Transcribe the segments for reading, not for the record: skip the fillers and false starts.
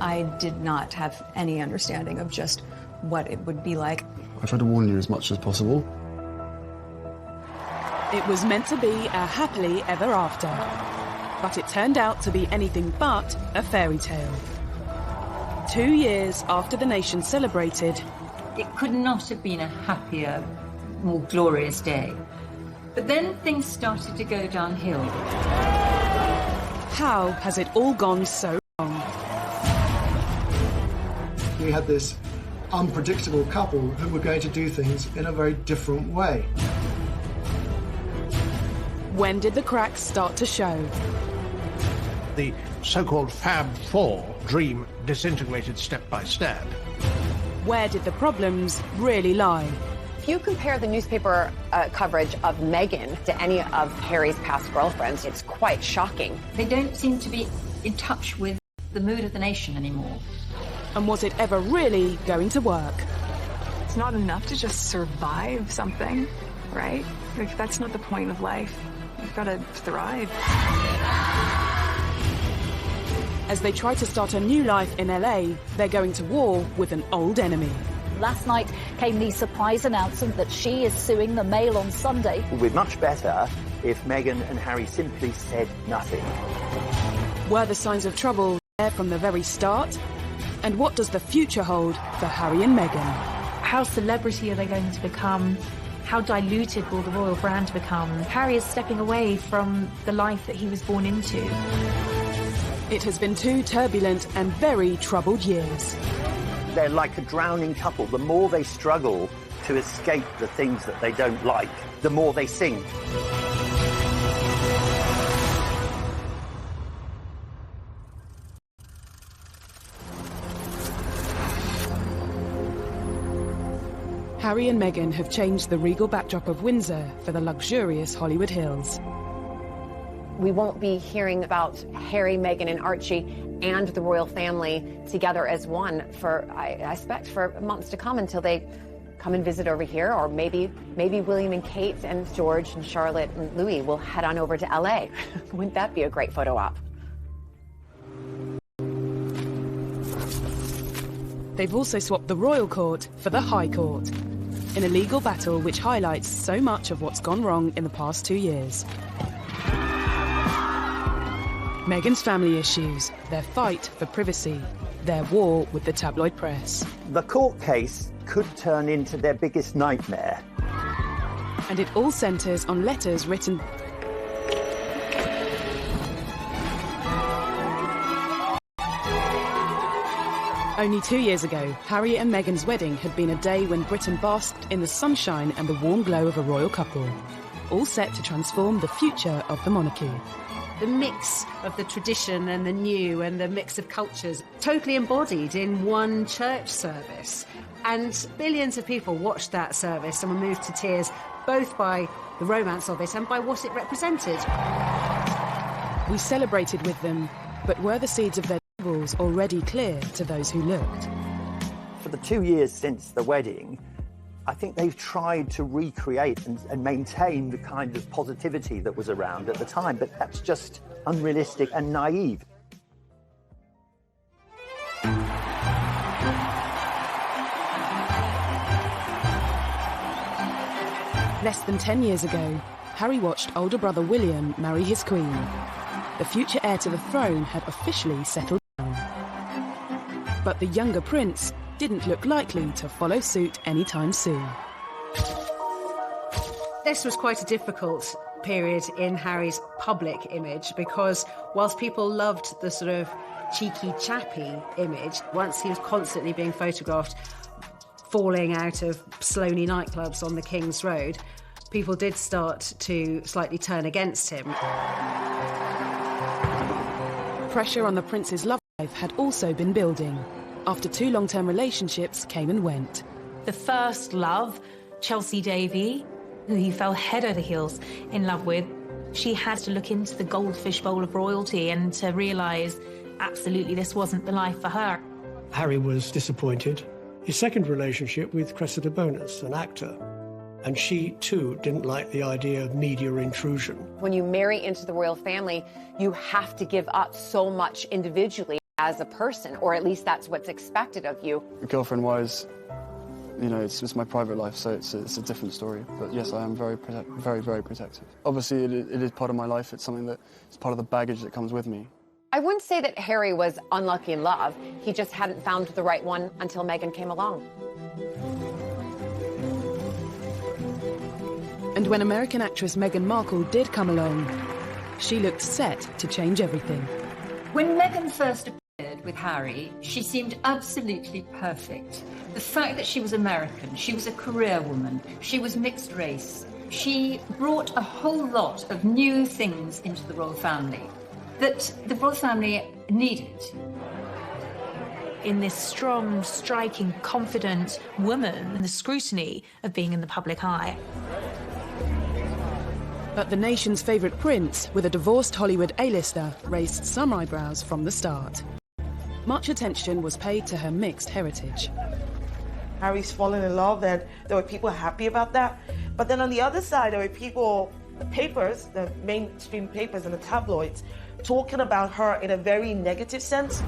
I did not have any understanding of just what it would be like. I tried to warn you as much as possible. It was meant to be a happily ever after, but it turned out to be anything but a fairy tale. 2 years after the nation celebrated, it could not have been a happier, more glorious day. But then things started to go downhill. How has it all gone so wrong? We had this unpredictable couple who were going to do things in a very different way. When did the cracks start to show? The so-called Fab Four dream disintegrated step by step. Where did the problems really lie? If you compare the newspaper coverage of Meghan to any of Harry's past girlfriends, it's quite shocking. They don't seem to be in touch with the mood of the nation anymore. And was it ever really going to work? It's not enough to just survive something, right? Like, that's not the point of life. You've got to thrive. As they try to start a new life in LA, they're going to war with an old enemy. Last night came the surprise announcement that she is suing the Mail on Sunday. It would be much better if Meghan and Harry simply said nothing. Were the signs of trouble there from the very start? And what does the future hold for Harry and Meghan? How celebrity are they going to become? How diluted will the royal brand become? Harry is stepping away from the life that he was born into. It has been 2 turbulent and very troubled years. They're like a drowning couple. The more they struggle to escape the things that they don't like, the more they sink. Harry and Meghan have changed the regal backdrop of Windsor for the luxurious Hollywood Hills. We won't be hearing about Harry, Meghan, and Archie and the royal family together as one for, I expect, for months to come until they come and visit over here, or maybe William and Kate and George and Charlotte and Louis will head on over to LA. Wouldn't that be a great photo op? They've also swapped the royal court for the High Court, in a legal battle which highlights so much of what's gone wrong in the past 2 years. Meghan's family issues, their fight for privacy, their war with the tabloid press. The court case could turn into their biggest nightmare. And it all centres on letters written Only 2 years ago, Harry and Meghan's wedding had been a day when Britain basked in the sunshine and the warm glow of a royal couple, all set to transform the future of the monarchy. The mix of the tradition and the new and the mix of cultures totally embodied in one church service. And billions of people watched that service and were moved to tears, both by the romance of it and by what it represented. We celebrated with them, but were the seeds of their troubles already clear to those who looked? For the 2 years since the wedding, I think they've tried to recreate and maintain the kind of positivity that was around at the time, but that's just unrealistic and naive. Less than 10 years ago, Harry watched older brother William marry his queen. The future heir to the throne had officially settled down. But the younger prince didn't look likely to follow suit anytime soon. This was quite a difficult period in Harry's public image because whilst people loved the sort of cheeky, chappy image, once he was constantly being photographed falling out of Sloane nightclubs on the King's Road, people did start to slightly turn against him. Pressure on the prince's love life had also been building. After 2 long-term relationships came and went. The first love, Chelsea Davy, who he fell head over heels in love with, she had to look into the goldfish bowl of royalty and to realise absolutely this wasn't the life for her. Harry was disappointed. His second relationship with Cressida Bonus, an actor, and she too didn't like the idea of media intrusion. When you marry into the royal family, you have to give up so much individually as a person, or at least that's what's expected of you. Girlfriend-wise, you know, it's my private life, so it's a different story. But yes, I am very, very protective. Obviously, it is part of my life. It's something that is part of the baggage that comes with me. I wouldn't say that Harry was unlucky in love. He just hadn't found the right one until Meghan came along. And when American actress Meghan Markle did come along, she looked set to change everything. When Meghan first appeared with Harry, she seemed absolutely perfect. The fact that she was American, she was a career woman, she was mixed race. She brought a whole lot of new things into the royal family that the royal family needed. In this strong, striking, confident woman, and the scrutiny of being in the public eye. But the nation's favourite prince, with a divorced Hollywood A-lister, raised some eyebrows from the start. Much attention was paid to her mixed heritage. Harry's fallen in love, and there were people happy about that. But then on the other side, there were people, the papers, the mainstream papers and the tabloids, talking about her in a very negative sense.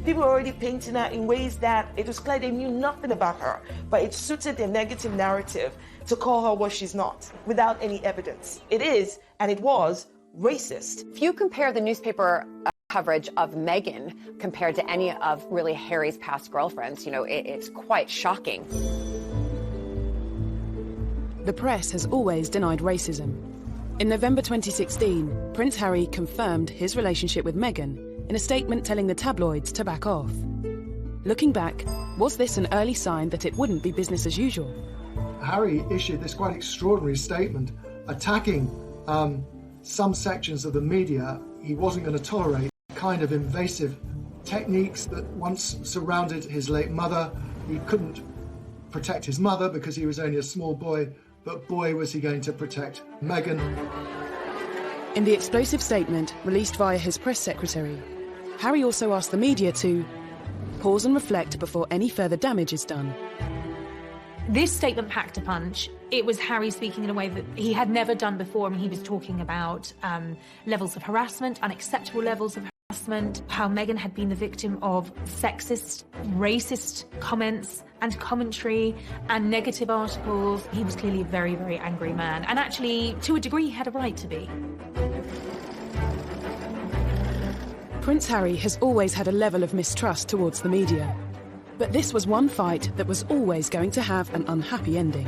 People were already painting her in ways that it was clear they knew nothing about her, but it suited their negative narrative to call her what she's not, without any evidence. It is, and it was, racist. If you compare the newspaper coverage of Meghan compared to any of really Harry's past girlfriends, you know, it's quite shocking. The press has always denied racism. In November 2016, Prince Harry confirmed his relationship with Meghan in a statement telling the tabloids to back off. Looking back, was this an early sign that it wouldn't be business as usual? Harry issued this quite extraordinary statement attacking some sections of the media he wasn't going to tolerate, kind of invasive techniques that once surrounded his late mother. He couldn't protect his mother because he was only a small boy, but boy was he going to protect Meghan. In the explosive statement released via his press secretary, Harry also asked the media to pause and reflect before any further damage is done. This statement packed a punch. It was Harry speaking in a way that he had never done before. I mean, he was talking about levels of harassment, unacceptable levels of harassment, how Meghan had been the victim of sexist, racist comments and commentary and negative articles. He was clearly a very, very angry man. And actually, to a degree, he had a right to be. Prince Harry has always had a level of mistrust towards the media. But this was one fight that was always going to have an unhappy ending.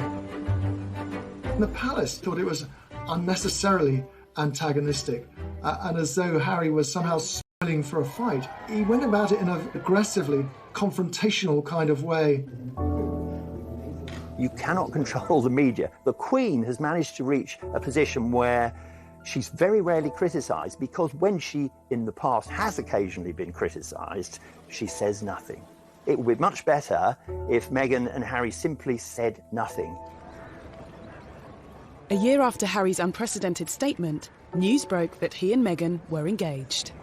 The palace thought it was unnecessarily antagonistic, and as though Harry was somehow spoiling for a fight. He went about it in an aggressively confrontational kind of way. You cannot control the media. The Queen has managed to reach a position where she's very rarely criticised, because when she, in the past, has occasionally been criticised, she says nothing. It would be much better if Meghan and Harry simply said nothing. A year after Harry's unprecedented statement, news broke that he and Meghan were engaged.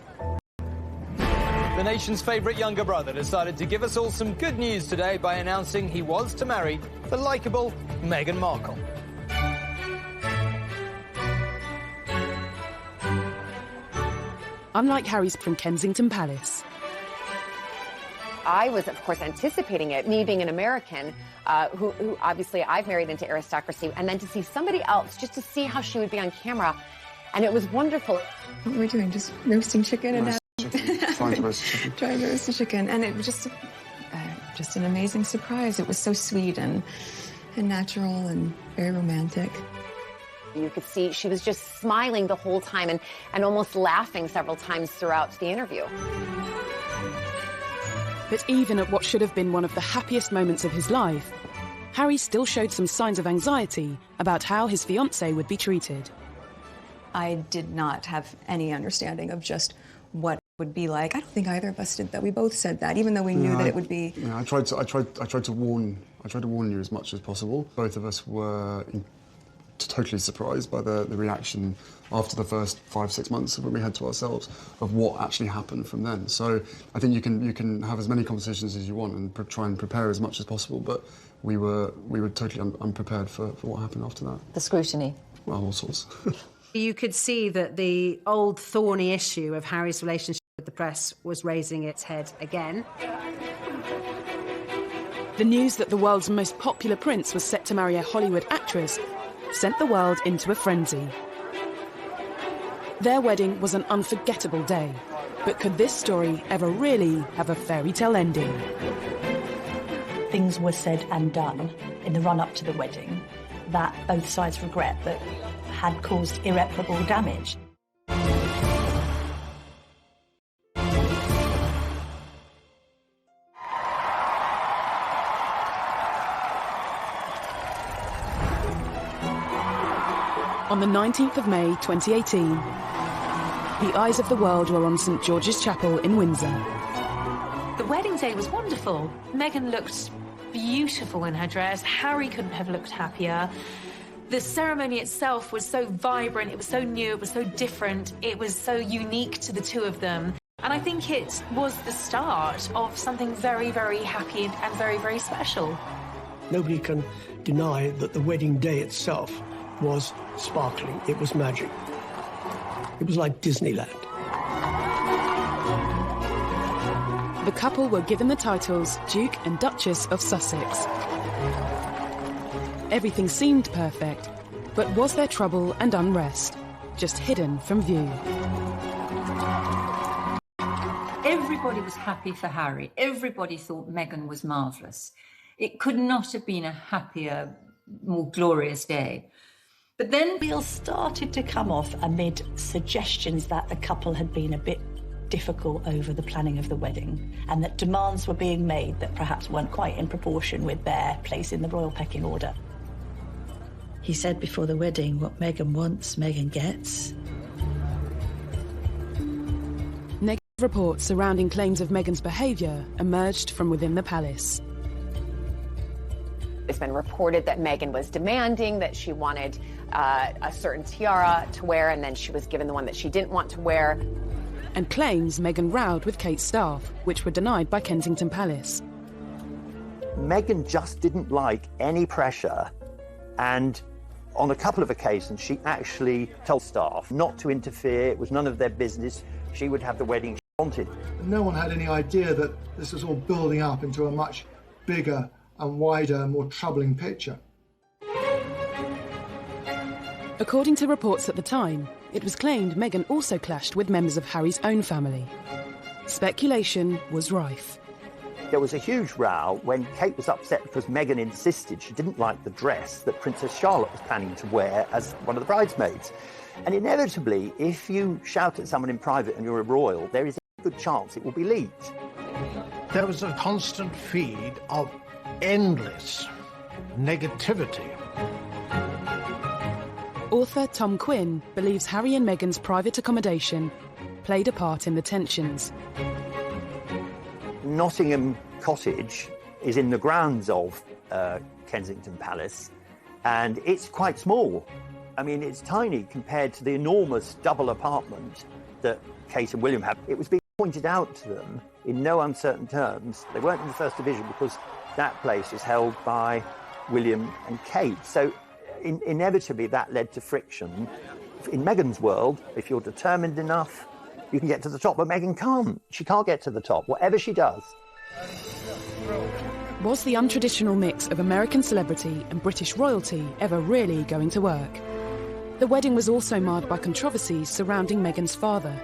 The nation's favourite younger brother decided to give us all some good news today by announcing he was to marry the likeable Meghan Markle. Unlike Harry's from Kensington Palace. I was, of course, anticipating it, me being an American, who obviously I've married into aristocracy, and then to see somebody else, just to see how she would be on camera. And it was wonderful. What we're doing, just roasting chicken and Trying to roast chicken. trying to roast the chicken. And it was just an amazing surprise. It was so sweet and natural and very romantic. You could see she was just smiling the whole time and almost laughing several times throughout the interview. But even at what should have been one of the happiest moments of his life, Harry still showed some signs of anxiety about how his fiancée would be treated. I did not have any understanding of just what it would be like. I don't think either of us did that. We both said that, even though we knew that it would be. I tried to warn you as much as possible. Both of us were totally surprised by the reaction after the first 5-6 months when we had to ourselves of what actually happened from then. So I think you can have as many conversations as you want and try and prepare as much as possible, but we were totally unprepared for what happened after that. The scrutiny. Well, all sorts. You could see that the old thorny issue of Harry's relationship with the press was raising its head again. The news that the world's most popular prince was set to marry a Hollywood actress sent the world into a frenzy. Their wedding was an unforgettable day, but could this story ever really have a fairy tale ending? Things were said and done in the run-up to the wedding that both sides regret that had caused irreparable damage. On the 19th of May 2018, the eyes of the world were on St George's Chapel in Windsor. The wedding day was wonderful. Meghan looked beautiful in her dress. Harry couldn't have looked happier. The ceremony itself was so vibrant, it was so new, it was so different, it was so unique to the two of them. And I think it was the start of something very, very happy and very, very special. Nobody can deny that the wedding day itself was sparkling. It was magic. It was like Disneyland. The couple were given the titles Duke and Duchess of Sussex. Everything seemed perfect, but was there trouble and unrest, just hidden from view? Everybody was happy for Harry. Everybody thought Meghan was marvellous. It could not have been a happier, more glorious day. But then wheels started to come off amid suggestions that the couple had been a bit difficult over the planning of the wedding and that demands were being made that perhaps weren't quite in proportion with their place in the royal pecking order. He said before the wedding, what Meghan wants, Meghan gets. Negative reports surrounding claims of Meghan's behaviour emerged from within the palace. It's been reported that Meghan was demanding that she wanted a certain tiara to wear, and then she was given the one that she didn't want to wear. And claims Meghan rowed with Kate's staff, which were denied by Kensington Palace. Meghan just didn't like any pressure, and on a couple of occasions she actually told staff not to interfere. It was none of their business. She would have the wedding she wanted. No one had any idea that this was all building up into a much bigger and wider and more troubling picture. According to reports at the time, it was claimed Meghan also clashed with members of Harry's own family. Speculation was rife. There was a huge row when Kate was upset because Meghan insisted she didn't like the dress that Princess Charlotte was planning to wear as one of the bridesmaids. And inevitably, if you shout at someone in private and you're a royal, there is a good chance it will be leaked. There was a constant feed of endless negativity. Author Tom Quinn believes Harry and Meghan's private accommodation played a part in the tensions. Nottingham Cottage is in the grounds of Kensington Palace, and it's quite small. I mean, it's tiny compared to the enormous double apartment that Kate and William have. It was being pointed out to them in no uncertain terms. They weren't in the First Division because that place is held by William and Kate. So inevitably that led to friction. In Meghan's world, if you're determined enough, you can get to the top, but Meghan can't. She can't get to the top, whatever she does. Was the untraditional mix of American celebrity and British royalty ever really going to work? The wedding was also marred by controversies surrounding Meghan's father.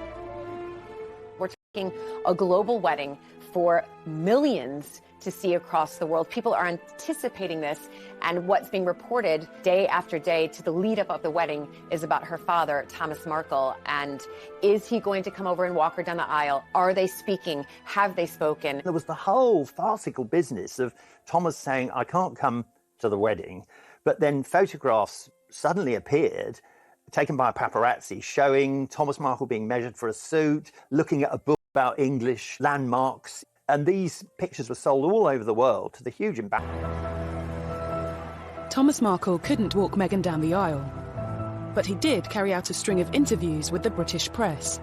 We're talking a global wedding for millions to see across the world. People are anticipating this, and what's being reported day after day to the lead up of the wedding is about her father, Thomas Markle, and is he going to come over and walk her down the aisle? Are they speaking? Have they spoken? There was the whole farcical business of Thomas saying, I can't come to the wedding, but then photographs suddenly appeared, taken by a paparazzi, showing Thomas Markle being measured for a suit, looking at a book about English landmarks. And these pictures were sold all over the world to the huge embarrassment. Thomas Markle couldn't walk Meghan down the aisle, but he did carry out a string of interviews with the British press.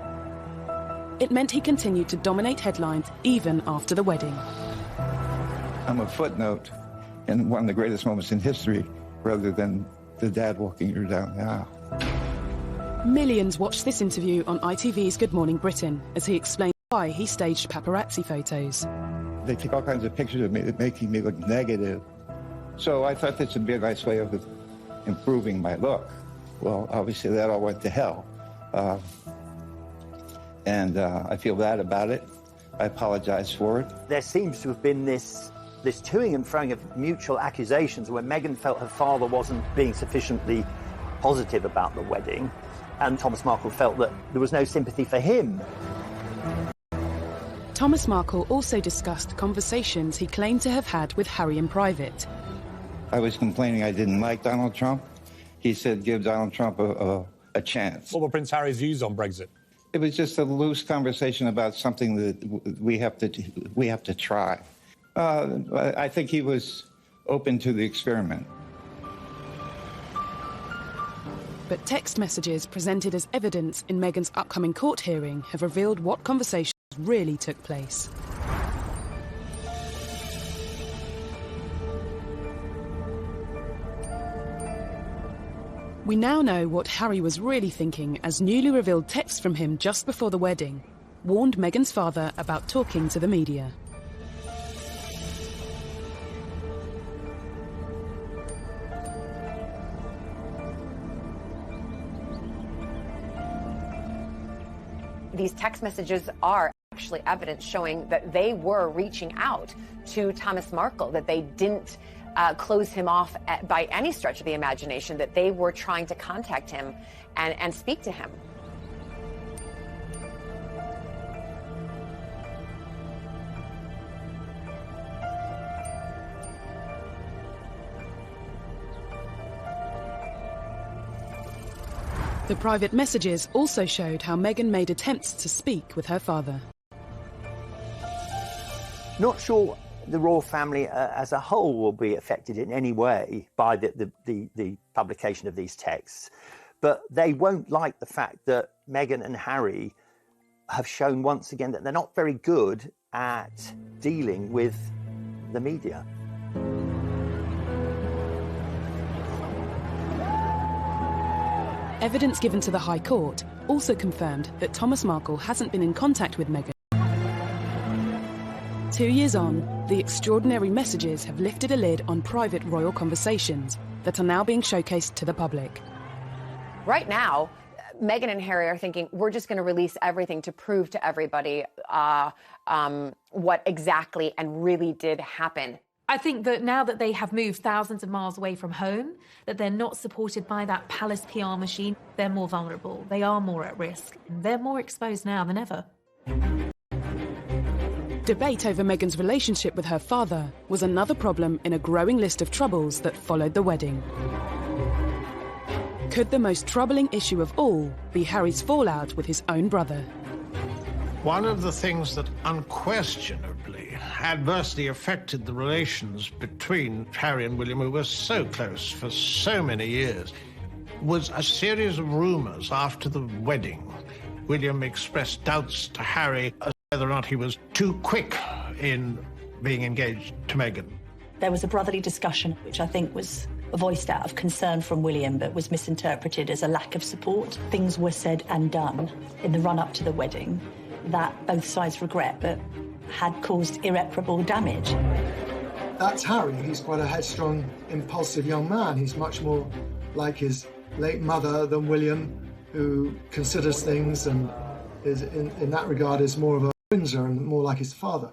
It meant he continued to dominate headlines even after the wedding. I'm a footnote in one of the greatest moments in history, rather than the dad walking her down the aisle. Millions watched this interview on ITV's Good Morning Britain as he explained why he staged paparazzi photos. They take all kinds of pictures of me that making me look negative. So I thought this would be a nice way of improving my look. Well, obviously that all went to hell. And I feel bad about it. I apologize for it. There seems to have been this toing and froing of mutual accusations where Meghan felt her father wasn't being sufficiently positive about the wedding, and Thomas Markle felt that there was no sympathy for him. Thomas Markle also discussed conversations he claimed to have had with Harry in private. I was complaining I didn't like Donald Trump. He said give Donald Trump a chance. What were Prince Harry's views on Brexit? It was just a loose conversation about something that we have to try. I think he was open to the experiment. But text messages presented as evidence in Meghan's upcoming court hearing have revealed what conversations really took place. We now know what Harry was really thinking as newly revealed texts from him just before the wedding warned Meghan's father about talking to the media. These text messages are actually evidence showing that they were reaching out to Thomas Markle, that they didn't close him off by any stretch of the imagination, that they were trying to contact him and speak to him. The private messages also showed how Meghan made attempts to speak with her father. Not sure the royal family as a whole will be affected in any way by the publication of these texts, but they won't like the fact that Meghan and Harry have shown once again that they're not very good at dealing with the media. Evidence given to the High Court also confirmed that Thomas Markle hasn't been in contact with Meghan. 2 years on, the extraordinary messages have lifted a lid on private royal conversations that are now being showcased to the public. Right now, Meghan and Harry are thinking, we're just going to release everything to prove to everybody what exactly and really did happen. I think that now that they have moved thousands of miles away from home, that they're not supported by that palace PR machine, they're more vulnerable, they are more at risk, they're more exposed now than ever. Debate over Meghan's relationship with her father was another problem in a growing list of troubles that followed the wedding. Could the most troubling issue of all be Harry's fallout with his own brother? One of the things that unquestionably adversely affected the relations between Harry and William, who were so close for so many years, was a series of rumours after the wedding. William expressed doubts to Harry as to whether or not he was too quick in being engaged to Meghan. There was a brotherly discussion, which I think was voiced out of concern from William, but was misinterpreted as a lack of support. Things were said and done in the run-up to the wedding that both sides regret, but had caused irreparable damage. That's Harry. He's quite a headstrong, impulsive young man. He's much more like his late mother than William, who considers things and is, in that regard, is more of a Windsor and more like his father.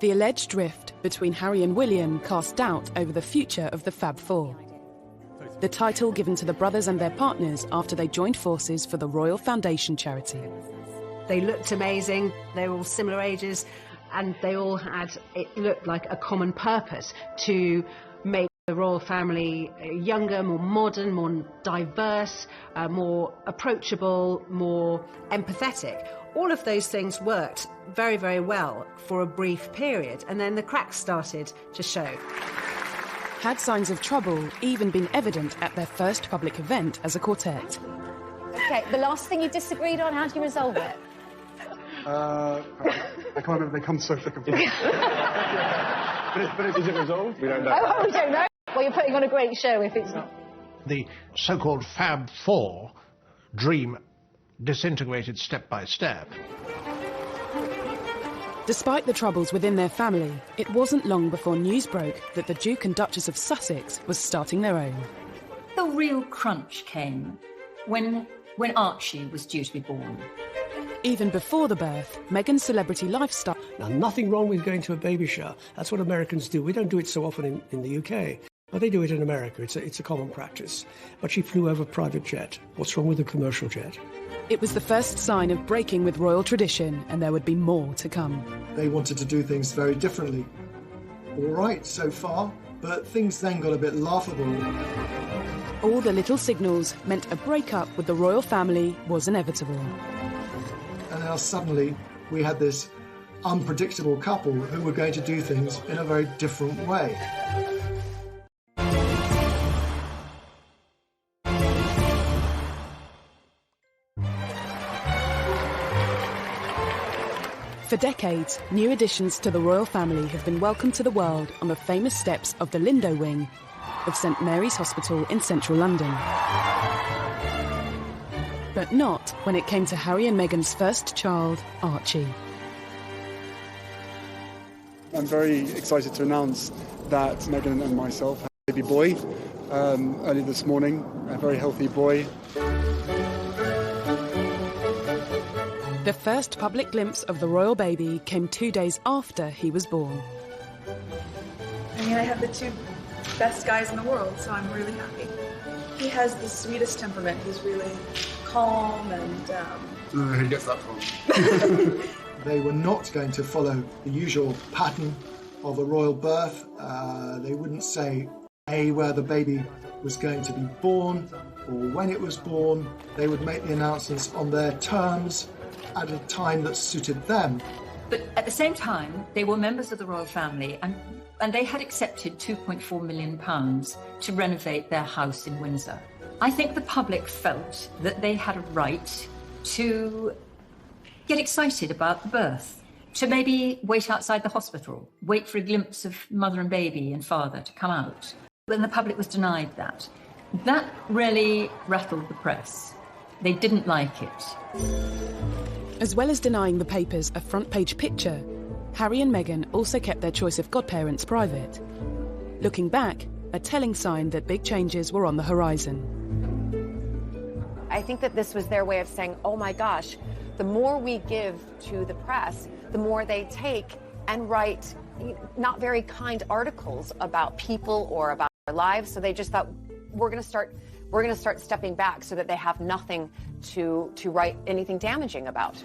The alleged rift between Harry and William cast doubt over the future of the Fab Four, the title given to the brothers and their partners after they joined forces for the Royal Foundation charity. They looked amazing, they were all similar ages, and they all had, it looked like a common purpose to make the royal family younger, more modern, more diverse, more approachable, more empathetic. All of those things worked very, very well for a brief period, and then the cracks started to show. Had signs of trouble even been evident at their first public event as a quartet? Okay, the last thing you disagreed on, how do you resolve it? I can't remember, they come so thick and fast. But is it resolved? We don't know. Oh, we don't know. Well, you're putting on a great show if it's not. The so-called Fab Four dream disintegrated step by step. Despite the troubles within their family, it wasn't long before news broke that the Duke and Duchess of Sussex was starting their own. The real crunch came when Archie was due to be born. Even before the birth, Meghan's celebrity lifestyle... Now, nothing wrong with going to a baby shower. That's what Americans do. We don't do it so often in the UK. But they do it in America. It's a common practice. But she flew over a private jet. What's wrong with a commercial jet? It was the first sign of breaking with royal tradition, and there would be more to come. They wanted to do things very differently. All right, so far, but things then got a bit laughable. All the little signals meant a breakup with the royal family was inevitable. And now suddenly we had this unpredictable couple who were going to do things in a very different way. For decades, new additions to the royal family have been welcomed to the world on the famous steps of the Lindo wing of St Mary's Hospital in central London. But not when it came to Harry and Meghan's first child, Archie. I'm very excited to announce that Meghan and myself have a baby boy early this morning, a very healthy boy. The first public glimpse of the royal baby came 2 days after he was born. I mean, I have the two best guys in the world, so I'm really happy. He has the sweetest temperament. He's really calm and... Who gets that from? They were not going to follow the usual pattern of a royal birth. They wouldn't say, A, where the baby was going to be born or when it was born. They would make the announcements on their terms at a time that suited them. But at the same time, they were members of the royal family and they had accepted £2.4 million to renovate their house in Windsor. I think the public felt that they had a right to get excited about the birth, to maybe wait outside the hospital, wait for a glimpse of mother and baby and father to come out. Then the public was denied that. That really rattled the press. They didn't like it. As well as denying the papers a front-page picture, Harry and Meghan also kept their choice of godparents private. Looking back, a telling sign that big changes were on the horizon. I think that this was their way of saying, oh my gosh, the more we give to the press, the more they take and write not very kind articles about people or about their lives. So they just thought, we're going to start stepping back so that they have nothing to write anything damaging about.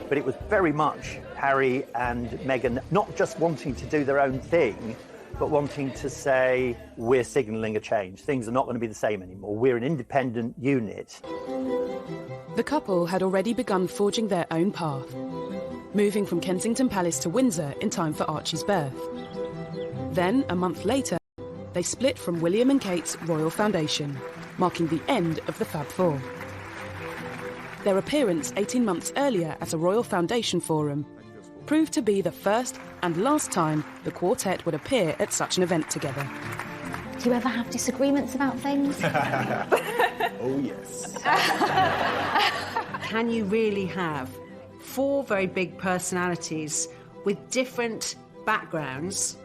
But it was very much Harry and Meghan not just wanting to do their own thing, but wanting to say, we're signalling a change. Things are not going to be the same anymore. We're an independent unit. The couple had already begun forging their own path, moving from Kensington Palace to Windsor in time for Archie's birth. Then, a month later, they split from William and Kate's Royal Foundation, marking the end of the Fab Four. Their appearance 18 months earlier at a Royal Foundation forum proved to be the first and last time the quartet would appear at such an event together. Do you ever have disagreements about things? Oh, yes. Can you really have four very big personalities with different backgrounds,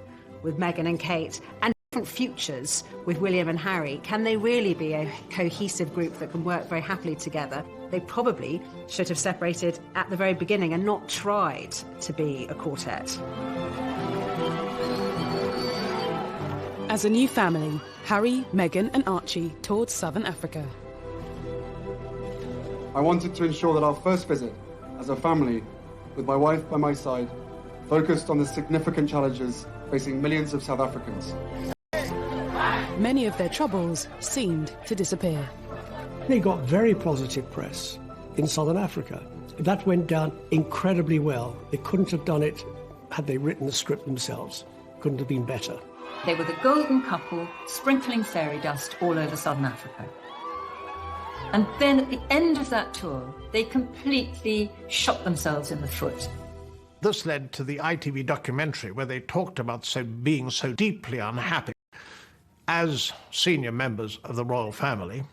with Meghan and Kate, and different futures with William and Harry? Can they really be a cohesive group that can work very happily together? They probably should have separated at the very beginning and not tried to be a quartet. As a new family, Harry, Meghan and Archie toured Southern Africa. I wanted to ensure that our first visit as a family, with my wife by my side, focused on the significant challenges facing millions of South Africans. Many of their troubles seemed to disappear. They got very positive press in Southern Africa. That went down incredibly well. They couldn't have done it had they written the script themselves. Couldn't have been better. They were the golden couple sprinkling fairy dust all over Southern Africa. And then at the end of that tour, they completely shot themselves in the foot. This led to the ITV documentary where they talked about being so deeply unhappy as senior members of the royal family,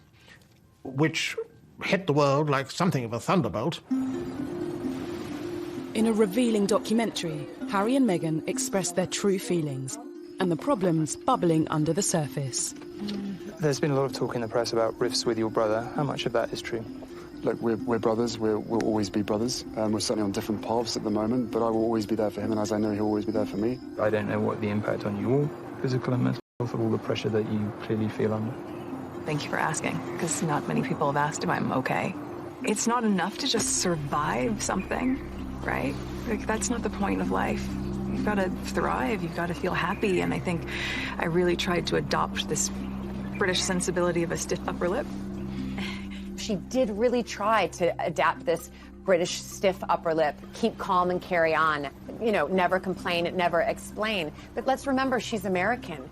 which hit the world like something of a thunderbolt. In a revealing documentary, Harry and Meghan expressed their true feelings and the problems bubbling under the surface. There's been a lot of talk in the press about rifts with your brother. How much of that is true? Look, we're brothers. We'll always be brothers. We're certainly on different paths at the moment, but I will always be there for him, and as I know, he'll always be there for me. I don't know what the impact on your physical and mental health of all the pressure that you clearly feel under. Thank you for asking, because not many people have asked if I'm okay. It's not enough to just survive something, right? Like, that's not the point of life. You've got to thrive, you've got to feel happy, and I think I really tried to adopt this British sensibility of a stiff upper lip. She did really try to adapt this British stiff upper lip, keep calm and carry on, you know, never complain, never explain. But let's remember, she's American.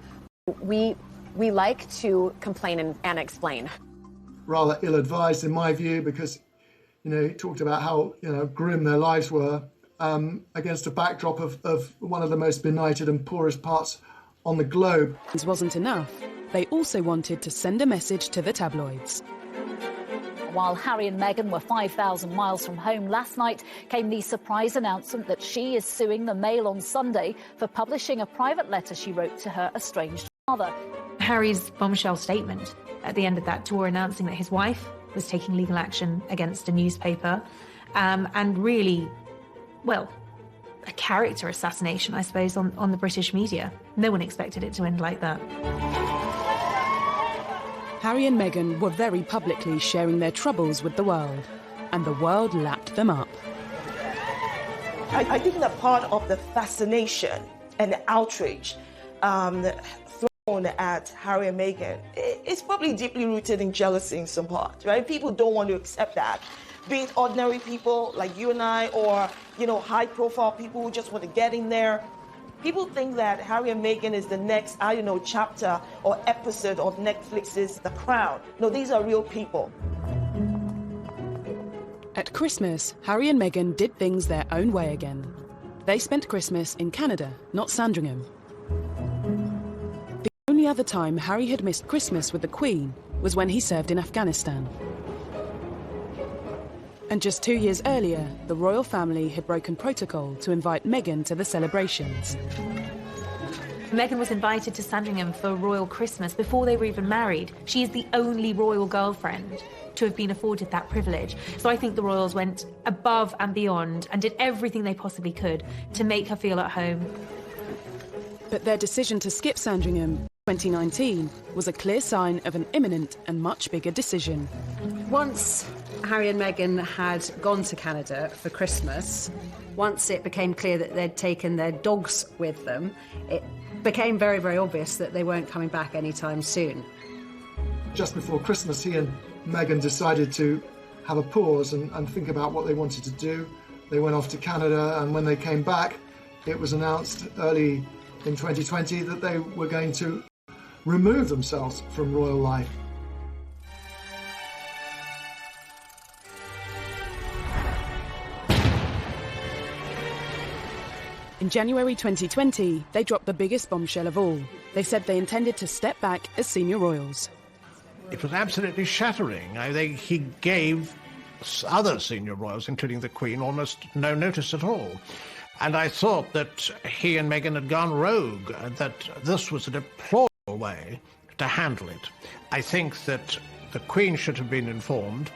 We like to complain and explain. Rather ill-advised in my view, because, you know, he talked about how, you know, grim their lives were against a backdrop of one of the most benighted and poorest parts on the globe. This wasn't enough. They also wanted to send a message to the tabloids. While Harry and Meghan were 5,000 miles from home last night, came the surprise announcement that she is suing the Mail on Sunday for publishing a private letter she wrote to her estranged father. Harry's bombshell statement at the end of that tour announcing that his wife was taking legal action against a newspaper, and really, well, a character assassination, I suppose, on the British media. No one expected it to end like that. Harry and Meghan were very publicly sharing their troubles with the world, and the world lapped them up. I think that part of the fascination and the outrage thrown at Harry and Meghan is probably deeply rooted in jealousy in some part, right? People don't want to accept that. Be it ordinary people like you and I, or, you know, high-profile people who just want to get in there. People think that Harry and Meghan is the next, I don't know, chapter or episode of Netflix's The Crown. No, these are real people. At Christmas, Harry and Meghan did things their own way again. They spent Christmas in Canada, not Sandringham. The only other time Harry had missed Christmas with the Queen was when he served in Afghanistan. And just 2 years earlier, the royal family had broken protocol to invite Meghan to the celebrations. Meghan was invited to Sandringham for Royal Christmas before they were even married. She is the only royal girlfriend to have been afforded that privilege. So I think the royals went above and beyond and did everything they possibly could to make her feel at home. But their decision to skip Sandringham in 2019 was a clear sign of an imminent and much bigger decision. Once Harry and Meghan had gone to Canada for Christmas, once it became clear that they'd taken their dogs with them, it became very, very obvious that they weren't coming back anytime soon. Just before Christmas, he and Meghan decided to have a pause and think about what they wanted to do. They went off to Canada, and when they came back, it was announced early in 2020 that they were going to remove themselves from royal life. In January 2020, they dropped the biggest bombshell of all. They said they intended to step back as senior royals. It was absolutely shattering. He gave other senior royals, including the Queen, almost no notice at all. And I thought that he and Meghan had gone rogue, and that this was a deplorable way to handle it. I think that the Queen should have been informed.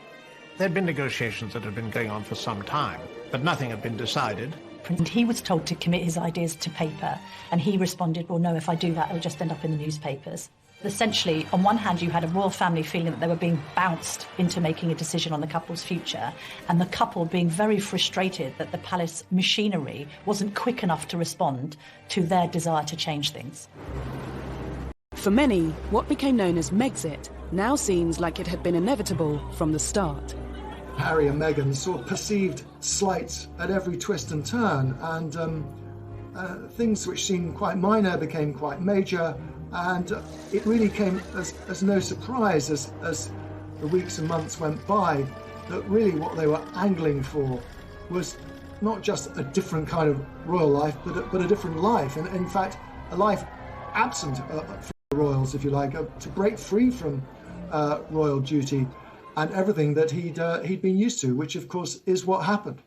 There had been negotiations that had been going on for some time, but nothing had been decided. And he was told to commit his ideas to paper, and he responded, well, no, if I do that, it'll just end up in the newspapers. Essentially, on one hand, you had a royal family feeling that they were being bounced into making a decision on the couple's future, and the couple being very frustrated that the palace machinery wasn't quick enough to respond to their desire to change things. For many, what became known as Megxit now seems like it had been inevitable from the start. Harry and Meghan saw perceived slights at every twist and turn, and things which seemed quite minor became quite major, and it really came as no surprise as the weeks and months went by that really what they were angling for was not just a different kind of royal life, but a different life, and in fact a life absent from the royals, if you like, to break free from royal duty and everything that he'd been used to, which of course is what happened.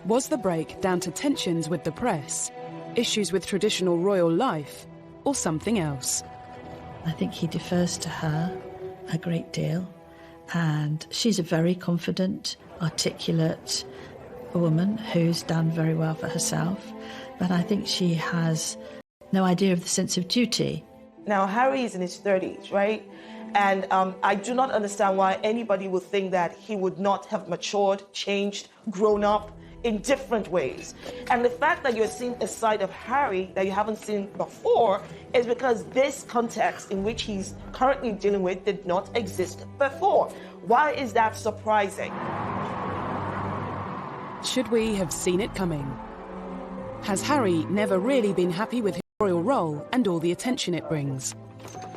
Was the break down to tensions with the press, issues with traditional royal life, or something else? I think he defers to her a great deal, and she's a very confident, articulate woman who's done very well for herself, but I think she has no idea of the sense of duty. Now, Harry is in his 30s, right? And I do not understand why anybody would think that he would not have matured, changed, grown up in different ways. And the fact that you're seeing a side of Harry that you haven't seen before is because this context in which he's currently dealing with did not exist before. Why is that surprising? Should we have seen it coming? Has Harry never really been happy with his royal role and all the attention it brings?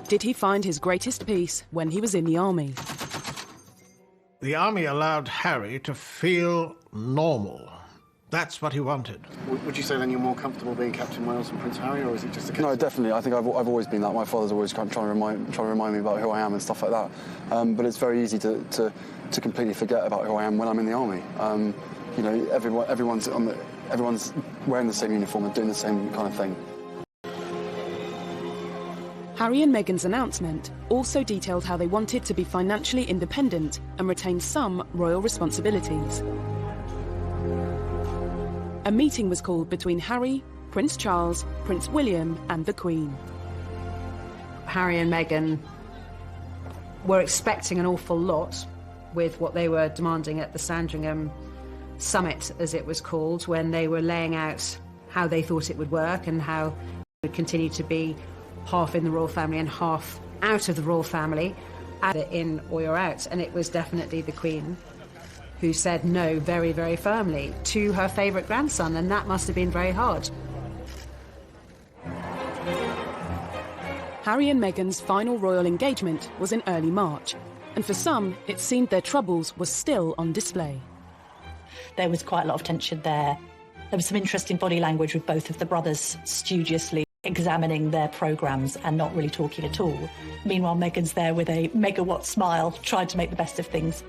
Did he find his greatest peace when he was in the army? The army allowed Harry to feel normal. That's what he wanted. Would you say then you're more comfortable being Captain Wales than Prince Harry, or is it just a case? No, definitely. I think I've always been that. My father's always trying to remind me about who I am and stuff like that. But it's very easy to completely forget about who I am when I'm in the army. You know, everyone's wearing the same uniform and doing the same kind of thing. Harry and Meghan's announcement also detailed how they wanted to be financially independent and retain some royal responsibilities. A meeting was called between Harry, Prince Charles, Prince William and the Queen. Harry and Meghan were expecting an awful lot with what they were demanding at the Sandringham Summit, as it was called, when they were laying out how they thought it would work and how it would continue to be half in the royal family and half out of the royal family, either in or you're out. And it was definitely the Queen who said no very, very firmly to her favourite grandson, and that must have been very hard. Harry and Meghan's final royal engagement was in early March, and for some, it seemed their troubles were still on display. There was quite a lot of tension there. There was some interesting body language with both of the brothers studiously examining their programmes and not really talking at all. Meanwhile, Meghan's there with a megawatt smile, trying to make the best of things.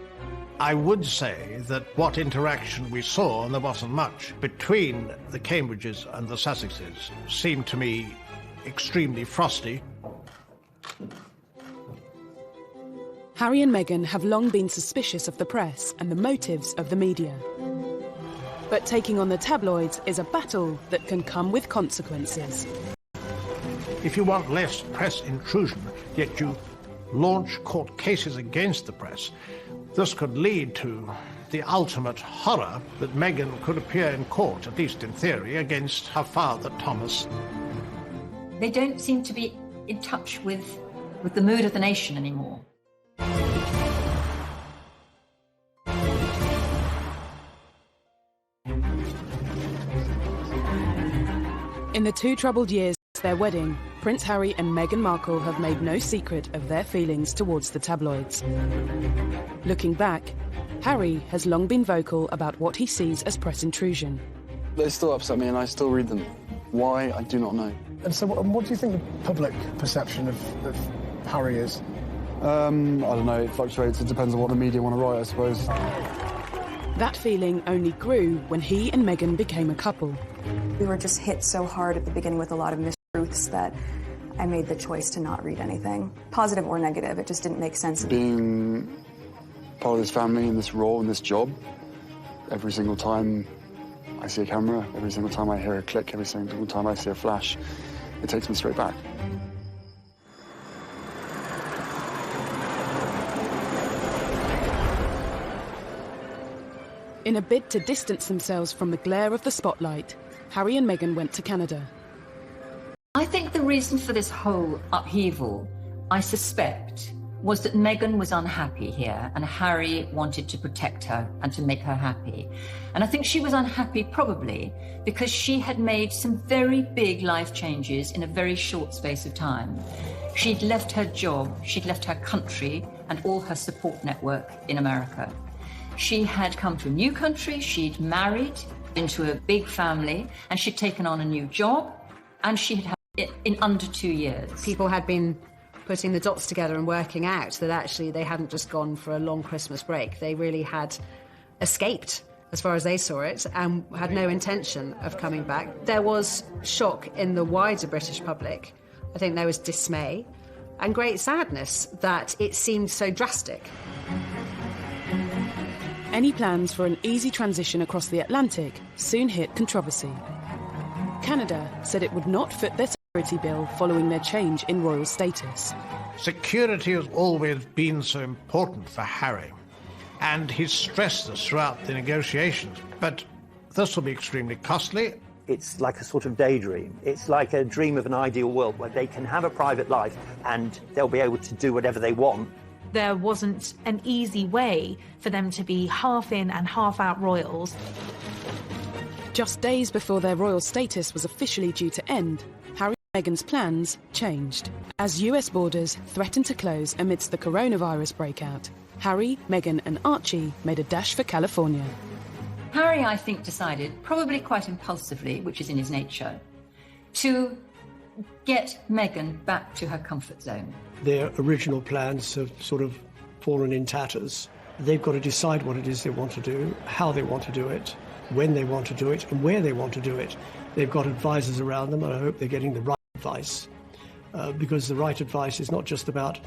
I would say that what interaction we saw, and there wasn't much, between the Cambridges and the Sussexes seemed to me extremely frosty. Harry and Meghan have long been suspicious of the press and the motives of the media. But taking on the tabloids is a battle that can come with consequences. If you want less press intrusion, yet you launch court cases against the press, this could lead to the ultimate horror that Meghan could appear in court, at least in theory, against her father, Thomas. They don't seem to be in touch with the mood of the nation anymore. In the 2 troubled years since their wedding, Prince Harry and Meghan Markle have made no secret of their feelings towards the tabloids. Looking back, Harry has long been vocal about what he sees as press intrusion. They still upset me and I still read them. Why, I do not know. And so what do you think the public perception of Harry is? I don't know, it fluctuates. It depends on what the media want to write, I suppose. That feeling only grew when he and Meghan became a couple. We were just hit so hard at the beginning with a lot of mistruths that I made the choice to not read anything, positive or negative. It just didn't make sense. Being part of this family and this role and this job, every single time I see a camera, every single time I hear a click, every single time I see a flash, it takes me straight back. In a bid to distance themselves from the glare of the spotlight, Harry and Meghan went to Canada. I think the reason for this whole upheaval, I suspect, was that Meghan was unhappy here and Harry wanted to protect her and to make her happy. And I think she was unhappy probably because she had made some very big life changes in a very short space of time. She'd left her job, she'd left her country and all her support network in America. She had come to a new country, she'd married into a big family, and she'd taken on a new job, and she had had in under 2 years. People had been putting the dots together and working out that actually they hadn't just gone for a long Christmas break. They really had escaped, as far as they saw it, and had no intention of coming back. There was shock in the wider British public. I think there was dismay and great sadness that it seemed so drastic. Any plans for an easy transition across the Atlantic soon hit controversy. Canada said it would not foot their security bill following their change in royal status. Security has always been so important for Harry, and he's stressed this throughout the negotiations. But this will be extremely costly. It's like a sort of daydream. It's like a dream of an ideal world where they can have a private life and they'll be able to do whatever they want. There wasn't an easy way for them to be half in and half out royals. Just days before their royal status was officially due to end, Harry and Meghan's plans changed. As US borders threatened to close amidst the coronavirus breakout, Harry, Meghan and Archie made a dash for California. Harry, I think, decided, probably quite impulsively, which is in his nature, to get Meghan back to her comfort zone. Their original plans have sort of fallen in tatters. They've got to decide what it is they want to do, how they want to do it, when they want to do it, and where they want to do it. They've got advisors around them, and I hope they're getting the right advice, because the right advice is not just about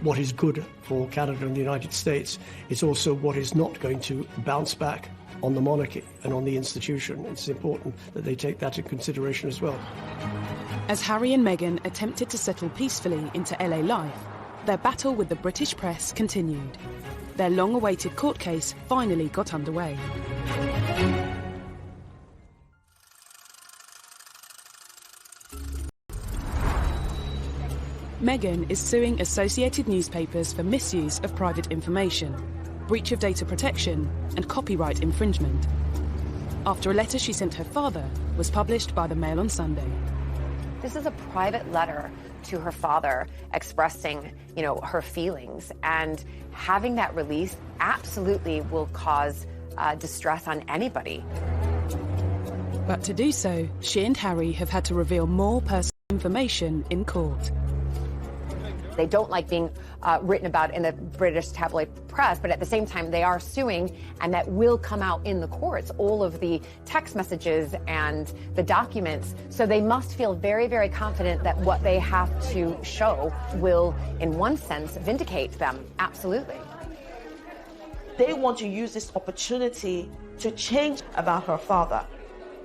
what is good for Canada and the United States, it's also what is not going to bounce back on the monarchy and on the institution. It's important that they take that into consideration as well. As Harry and Meghan attempted to settle peacefully into LA life, their battle with the British press continued. Their long-awaited court case finally got underway. Meghan is suing Associated Newspapers for misuse of private information, breach of data protection and copyright infringement, after a letter she sent her father was published by the Mail on Sunday. This is a private letter to her father expressing, her feelings, and having that released absolutely will cause distress on anybody. But to do so, she and Harry have had to reveal more personal information in court. They don't like being written about in the British tabloid press, but at the same time, they are suing, and that will come out in the courts, all of the text messages and the documents. So they must feel very, very confident that what they have to show will, in one sense, vindicate them. Absolutely. They want to use this opportunity to change about her father.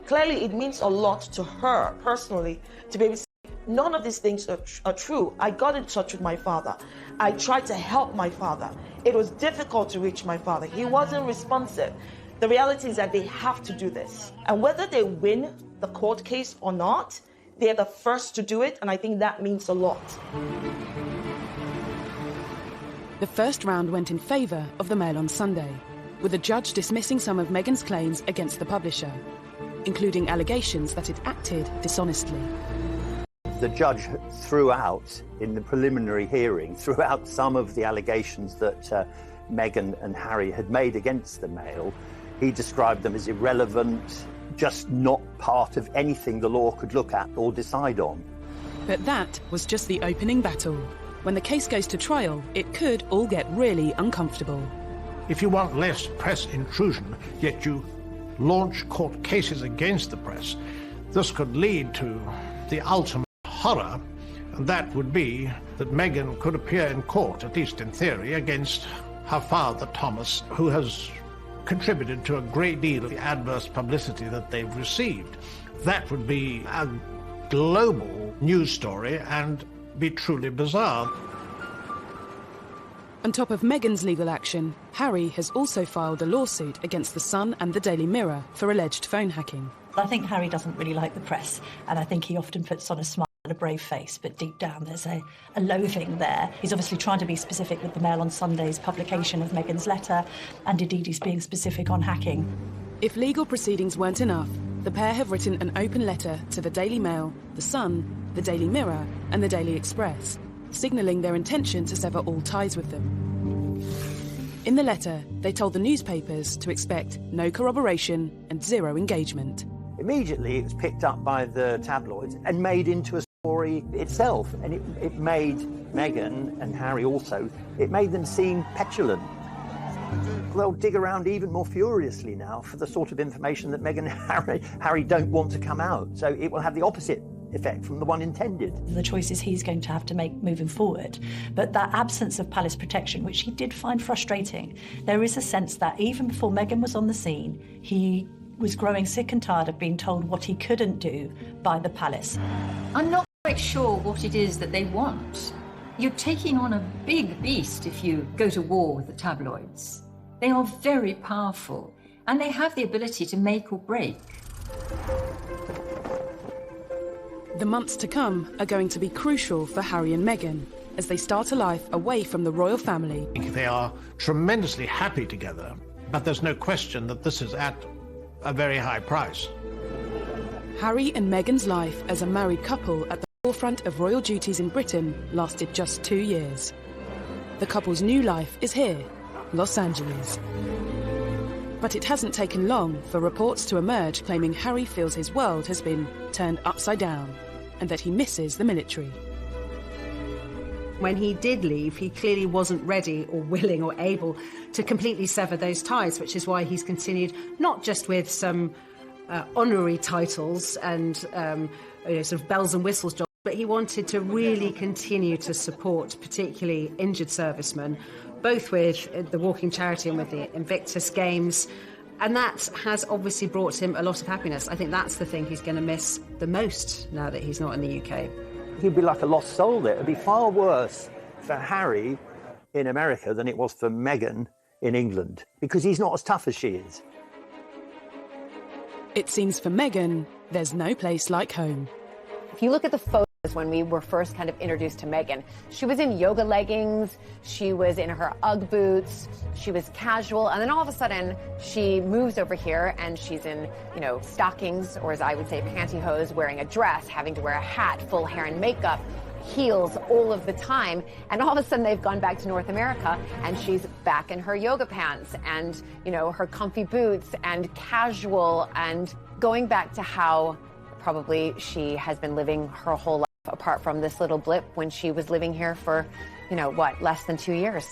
Clearly, it means a lot to her personally to be able to say, none of these things are true. I got in touch with my father. I tried to help my father. It was difficult to reach my father. He wasn't responsive. The reality is that they have to do this. And whether they win the court case or not, they're the first to do it, and I think that means a lot. The first round went in favour of the Mail on Sunday, with a judge dismissing some of Meghan's claims against the publisher, including allegations that it acted dishonestly. The judge threw out, in the preliminary hearing, threw out some of the allegations that Meghan and Harry had made against the Mail. He described them as irrelevant, just not part of anything the law could look at or decide on. But that was just the opening battle. When the case goes to trial, it could all get really uncomfortable. If you want less press intrusion, yet you launch court cases against the press, this could lead to the ultimate horror, and that would be that Meghan could appear in court, at least in theory, against her father, Thomas, who has contributed to a great deal of the adverse publicity that they've received. That would be a global news story and be truly bizarre. On top of Meghan's legal action, Harry has also filed a lawsuit against The Sun and the Daily Mirror for alleged phone hacking. I think Harry doesn't really like the press, and I think he often puts on a smile and a brave face, but deep down there's a loathing there. He's obviously trying to be specific with the Mail on Sunday's publication of Meghan's letter, and indeed he's being specific on hacking. If legal proceedings weren't enough, the pair have written an open letter to the Daily Mail, The Sun, the Daily Mirror and the Daily Express, signalling their intention to sever all ties with them. In the letter, they told the newspapers to expect no corroboration and zero engagement. Immediately, it was picked up by the tabloids and made into a story itself, and it made Meghan and Harry also, it made them seem petulant. They'll dig around even more furiously now for the sort of information that Meghan and Harry don't want to come out. So it will have the opposite effect from the one intended. The choices he's going to have to make moving forward. But that absence of palace protection, which he did find frustrating, there is a sense that even before Meghan was on the scene, he was growing sick and tired of being told what he couldn't do by the palace. I'm not quite sure what it is that they want. You're taking on a big beast if you go to war with the tabloids. They are very powerful, and they have the ability to make or break. The months to come are going to be crucial for Harry and Meghan as they start a life away from the royal family. They are tremendously happy together, but there's no question that this is at a very high price. Harry and Meghan's life as a married couple at the forefront of royal duties in Britain lasted just 2 years. The couple's new life is here, Los Angeles. But it hasn't taken long for reports to emerge claiming Harry feels his world has been turned upside down and that he misses the military. When he did leave, he clearly wasn't ready or willing or able to completely sever those ties, which is why he's continued not just with some honorary titles and sort of bells and whistles jobs, but he wanted to really continue to support particularly injured servicemen, both with the Walking Charity and with the Invictus Games. And that has obviously brought him a lot of happiness. I think that's the thing he's going to miss the most now that he's not in the UK. He'd be like a lost soul there. It'd be far worse for Harry in America than it was for Meghan in England, because he's not as tough as she is. It seems for Meghan, there's no place like home. If you look at the photos when we were first kind of introduced to Meghan, she was in yoga leggings, she was in her Ugg boots, she was casual, and then all of a sudden she moves over here and she's in, stockings, or as I would say, pantyhose, wearing a dress, having to wear a hat, full hair and makeup, heels all of the time, and all of a sudden they've gone back to North America and she's back in her yoga pants and, her comfy boots and casual, and going back to how probably she has been living her whole life apart from this little blip when she was living here for, less than 2 years.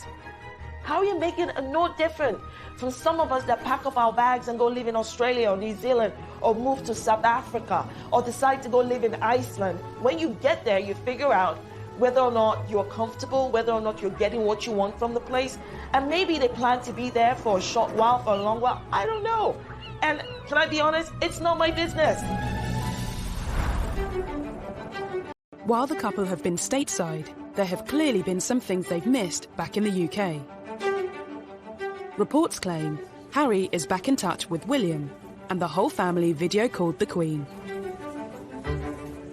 How are you making it no different from some of us that pack up our bags and go live in Australia or New Zealand or move to South Africa or decide to go live in Iceland? When you get there, you figure out whether or not you're comfortable, whether or not you're getting what you want from the place. And maybe they plan to be there for a short while, for a long while. I don't know. And can I be honest? It's not my business. While the couple have been stateside, there have clearly been some things they've missed back in the UK. Reports claim Harry is back in touch with William, and the whole family video called the Queen.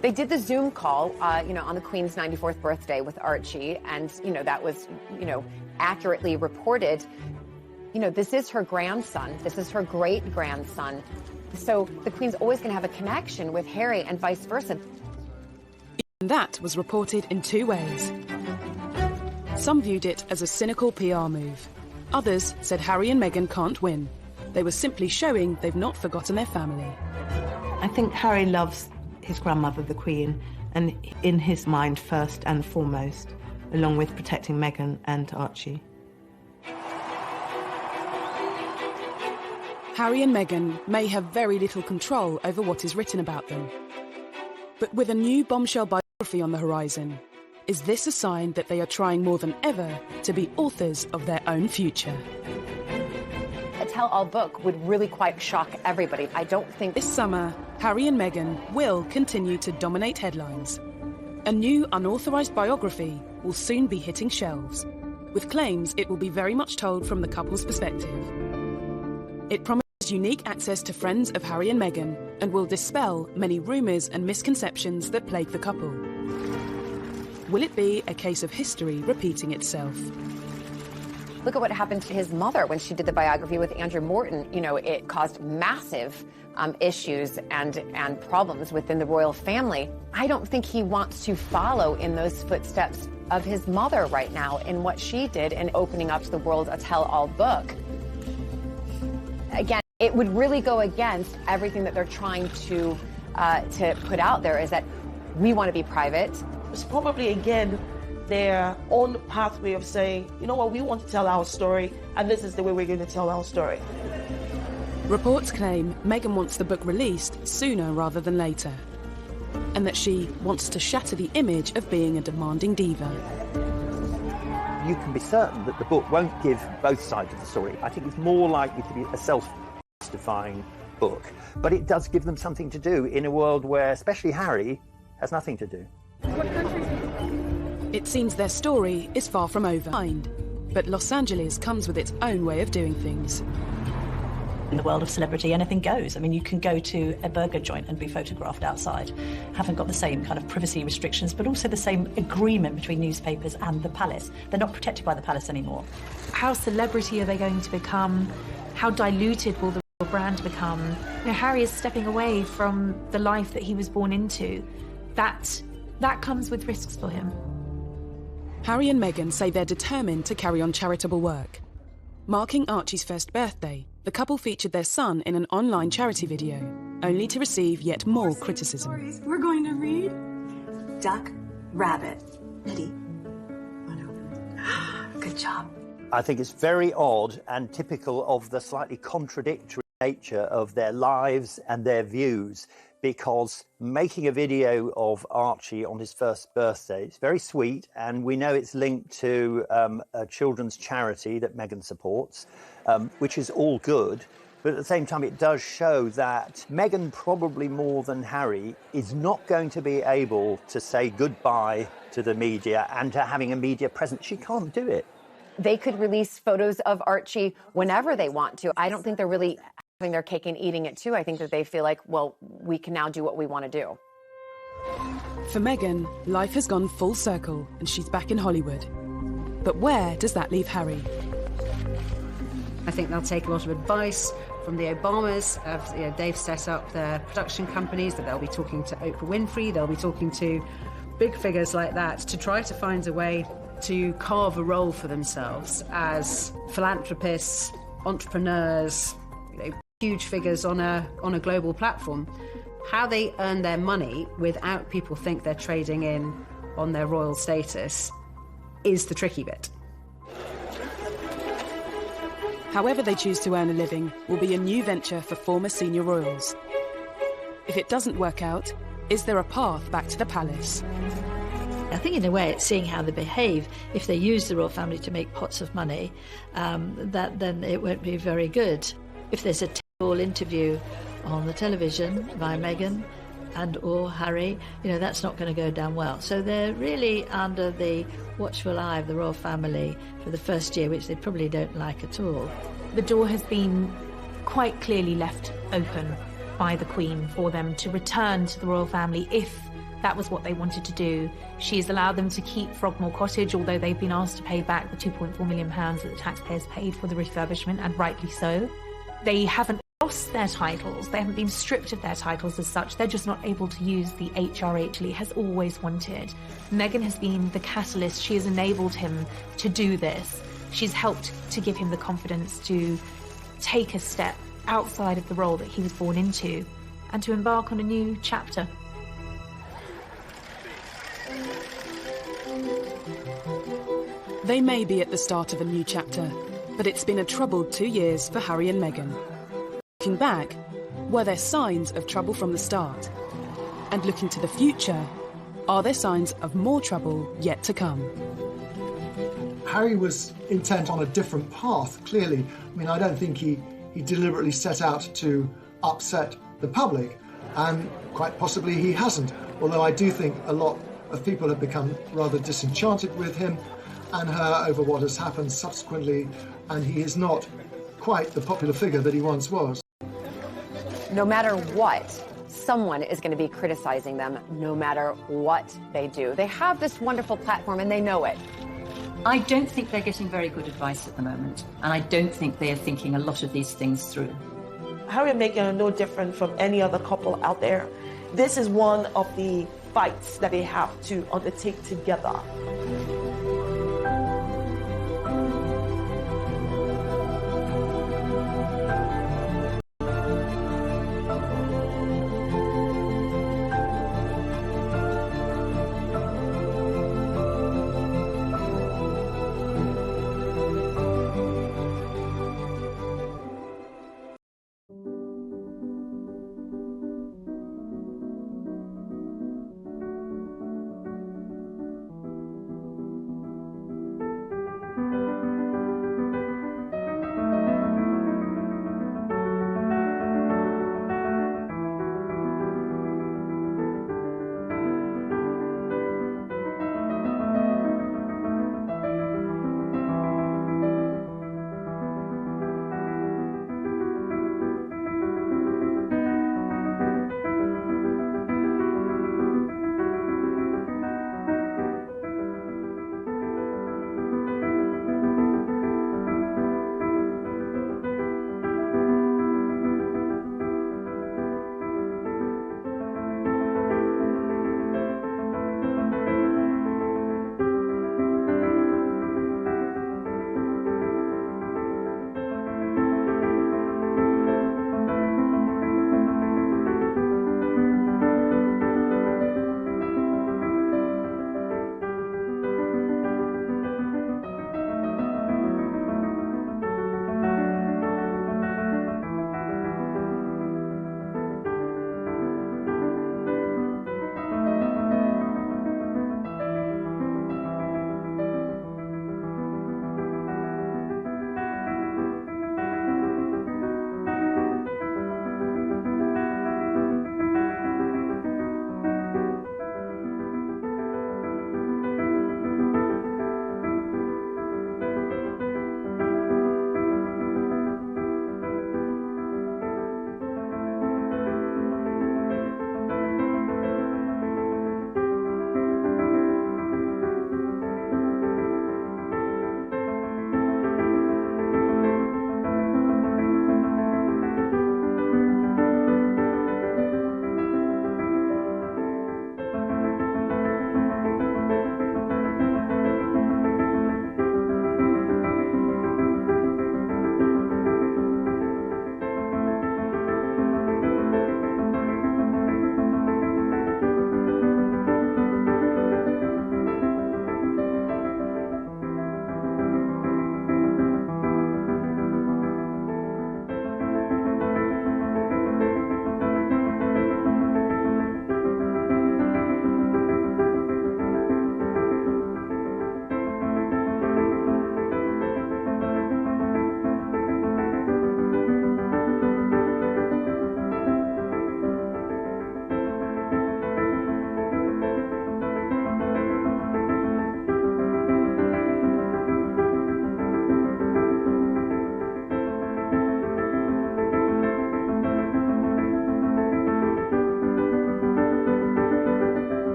They did the Zoom call, on the Queen's 94th birthday with Archie, and, that was, accurately reported. This is her grandson. This is her great-grandson. So the Queen's always going to have a connection with Harry and vice versa. And that was reported in two ways. Some viewed it as a cynical PR move. Others said Harry and Meghan can't win. They were simply showing they've not forgotten their family. I think Harry loves his grandmother, the Queen, and in his mind first and foremost, along with protecting Meghan and Archie. Harry and Meghan may have very little control over what is written about them. But with a new bombshell biography on the horizon, is this a sign that they are trying more than ever to be authors of their own future? A tell-all book would really quite shock everybody. I don't think... This summer, Harry and Meghan will continue to dominate headlines. A new unauthorised biography will soon be hitting shelves, with claims it will be very much told from the couple's perspective. It promises unique access to friends of Harry and Meghan and will dispel many rumours and misconceptions that plague the couple. Will it be a case of history repeating itself? Look at what happened to his mother when she did the biography with Andrew Morton. It caused massive issues and problems within the royal family. I don't think he wants to follow in those footsteps of his mother right now in what she did in opening up to the world a tell-all book. Again, it would really go against everything that they're trying to put out there, is that we want to be private. It's probably, again, their own pathway of saying, you know what, we want to tell our story, and this is the way we're going to tell our story. Reports claim Meghan wants the book released sooner rather than later, and that she wants to shatter the image of being a demanding diva. You can be certain that the book won't give both sides of the story. I think it's more likely to be a self-justifying book, but it does give them something to do in a world where, especially Harry, has nothing to do. It seems their story is far from over, but Los Angeles comes with its own way of doing things. In the world of celebrity, anything goes. I mean, you can go to a burger joint and be photographed outside. Haven't got the same kind of privacy restrictions, but also the same agreement between newspapers and the palace. They're not protected by the palace anymore. How celebrity are they going to become? How diluted will the royal brand become? You know, Harry is stepping away from the life that he was born into. That comes with risks for him. Harry and Meghan say they're determined to carry on charitable work. Marking Archie's first birthday, the couple featured their son in an online charity video, only to receive yet more criticism. We're going to read Duck, Rabbit, Kitty. Oh no. Good job. I think it's very odd and typical of the slightly contradictory nature of their lives and their views, because making a video of Archie on his first birthday is very sweet, and we know it's linked to a children's charity that Meghan supports, which is all good. But at the same time, it does show that Meghan, probably more than Harry, is not going to be able to say goodbye to the media and to having a media presence. She can't do it. They could release photos of Archie whenever they want to. I don't think they're really having their cake and eating it too. I think that they feel like, well, we can now do what we want to do. For Meghan, life has gone full circle and she's back in Hollywood. But where does that leave Harry? I think they'll take a lot of advice from the Obamas. They've set up their production companies, that they'll be talking to Oprah Winfrey, they'll be talking to big figures like that to try to find a way to carve a role for themselves as philanthropists, entrepreneurs, huge figures on a global platform. How they earn their money without people think they're trading in on their royal status is the tricky bit. However they choose to earn a living will be a new venture for former senior royals. If it doesn't work out, is there a path back to the palace? I think in a way it's seeing how they behave. If they use the royal family to make pots of money, then it won't be very good. If there's a tell-all interview on the television by Meghan and or Harry, that's not going to go down well. So they're really under the watchful eye of the royal family for the first year, which they probably don't like at all. The door has been quite clearly left open by the Queen for them to return to the royal family if that was what they wanted to do. She has allowed them to keep Frogmore Cottage, although they've been asked to pay back the £2.4 million that the taxpayers paid for the refurbishment, and rightly so. They haven't lost their titles. They haven't been stripped of their titles as such. They're just not able to use the HRH Lee has always wanted. Meghan has been the catalyst. She has enabled him to do this. She's helped to give him the confidence to take a step outside of the role that he was born into and to embark on a new chapter. They may be at the start of a new chapter, but it's been a troubled 2 years for Harry and Meghan. Looking back, were there signs of trouble from the start? And looking to the future, are there signs of more trouble yet to come? Harry was intent on a different path, clearly. I mean, I don't think he deliberately set out to upset the public, and quite possibly he hasn't. Although I do think a lot of people have become rather disenchanted with him and her over what has happened subsequently, and he is not quite the popular figure that he once was. No matter what, someone is going to be criticizing them, no matter what they do. They have this wonderful platform and they know it. I don't think they're getting very good advice at the moment, and I don't think they are thinking a lot of these things through. Harry and Meghan are no different from any other couple out there. This is one of the fights that they have to undertake together.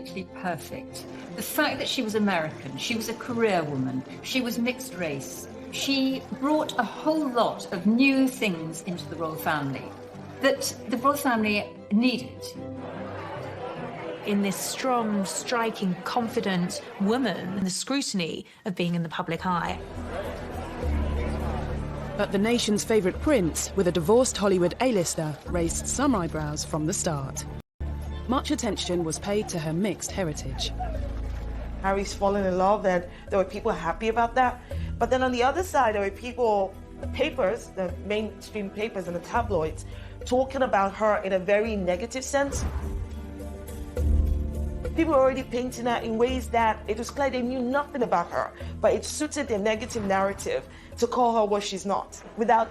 absolutely perfect. The fact that she was American, she was a career woman, she was mixed race, she brought a whole lot of new things into the royal family that the royal family needed. In this strong, striking, confident woman, and the scrutiny of being in the public eye. But the nation's favourite prince, with a divorced Hollywood A-lister, raised some eyebrows from the start. Much attention was paid to her mixed heritage. Harry's fallen in love, and there were people happy about that. But then on the other side, there were people, the papers, the mainstream papers and the tabloids, talking about her in a very negative sense. People were already painting her in ways that it was clear they knew nothing about her, but it suited their negative narrative to call her what she's not, without any